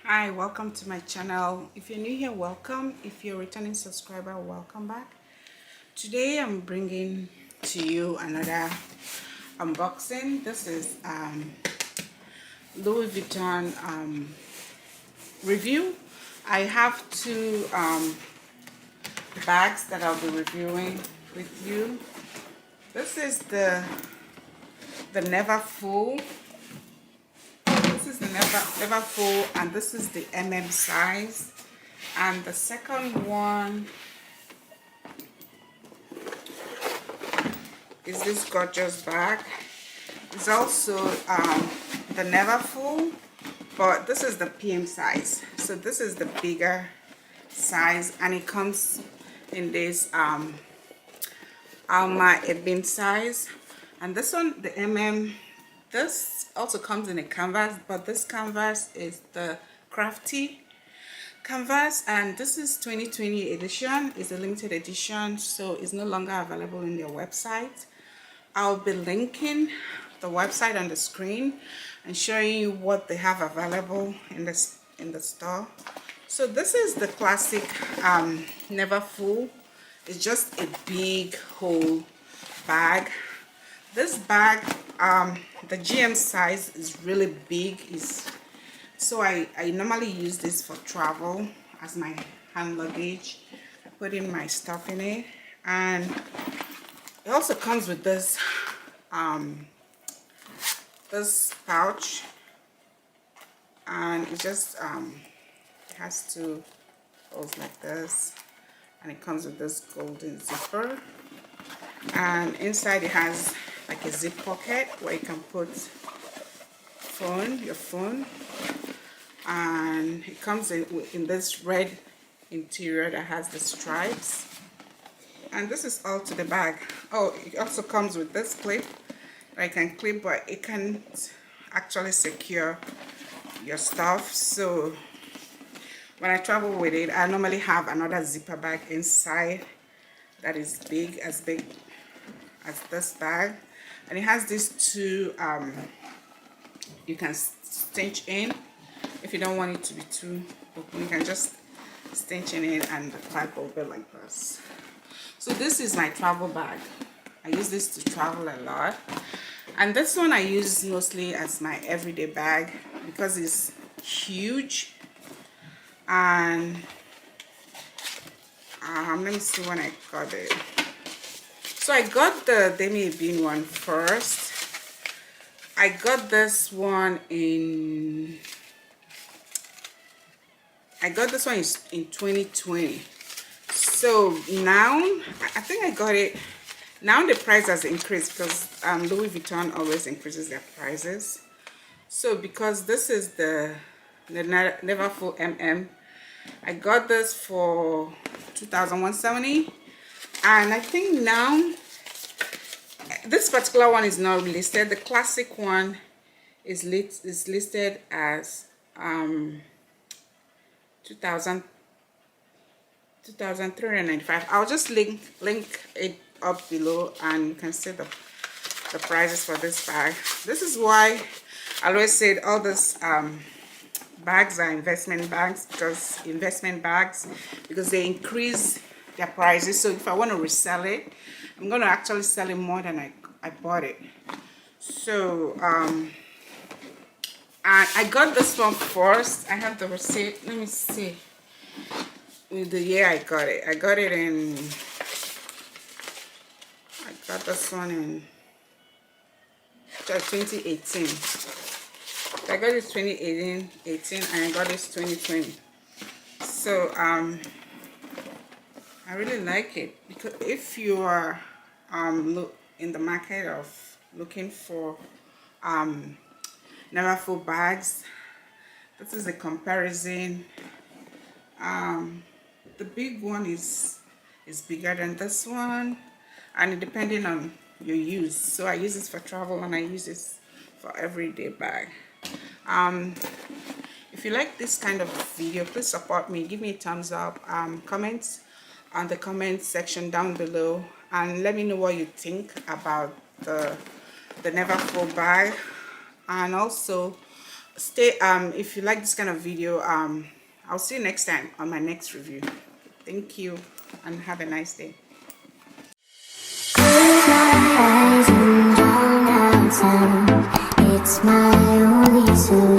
Hi, welcome to my channel. If you're new here, welcome. If you're a returning subscriber, welcome back. Today I'm bringing to you another unboxing. This is Louis Vuitton review. I have two bags that I'll be reviewing with you. This is the Neverful. This is the Neverful, and this is the size. And the second one is this gorgeous bag. It's also the Neverful, but this is the PM size. So this is the bigger size, and it comes in this Damier Ebene size. And this one, the this also comes in a canvas, but this canvas is the crafty canvas, and this is 2020 edition. It's a limited edition, so it's no longer available in their website. I'll be linking the website on the screen and showing you what they have available in the store. So this is the classic Neverful. It's just a big whole bag. This bag, the GM size is really big. So I normally use this for travel as my hand luggage. I put in my stuff in it, and it also comes with this this pouch, and it just it has two holes like this, and it comes with this golden zipper, and inside it has like a zip pocket where you can put your phone, and it comes in this red interior that has the stripes. And this is all to the bag. Oh, it also comes with this clip that I can clip, but it can't actually secure your stuff. So when I travel with it, I normally have another zipper bag inside that is big as this bag, and it has these two you can cinch in. If you don't want it to be too open, you can just cinch in it, and the pipe will be like this. So this is my travel bag. I use this to travel a lot, and this one I use mostly as my everyday bag because it's huge. And let me see when I got it. So I got the Damier Ebene one first. I got this one in 2020. So now I think I got it. Now the price has increased because Louis Vuitton always increases their prices. So because this is the Neverful I got this for 2,170, and I think now this particular one is not listed. The classic one is listed as 2,395. I'll just link it up below, and you can see the prices for this bag. This is why I always said all these bags are investment bags, because they increase their prices. So if I want to resell it, I'm going to actually sell it more than I bought it. So I got this one first. I have the receipt. Let me see with the year I got it. I got this one in 2018. I got this 2018, and I got this 2020. So I really like it, because if you are in the market of looking for Neverful bags, this is a comparison. The big one is bigger than this one, and depending on your use. So I use this for travel, and I use this for everyday bag. If you like this kind of video, please support me. Give me a thumbs up. Comments on the comment section down below, and let me know what you think about the Neverful bag. And also stay if you like this kind of video, I'll see you next time on my next review. Thank you and have a nice day. It's my only solution.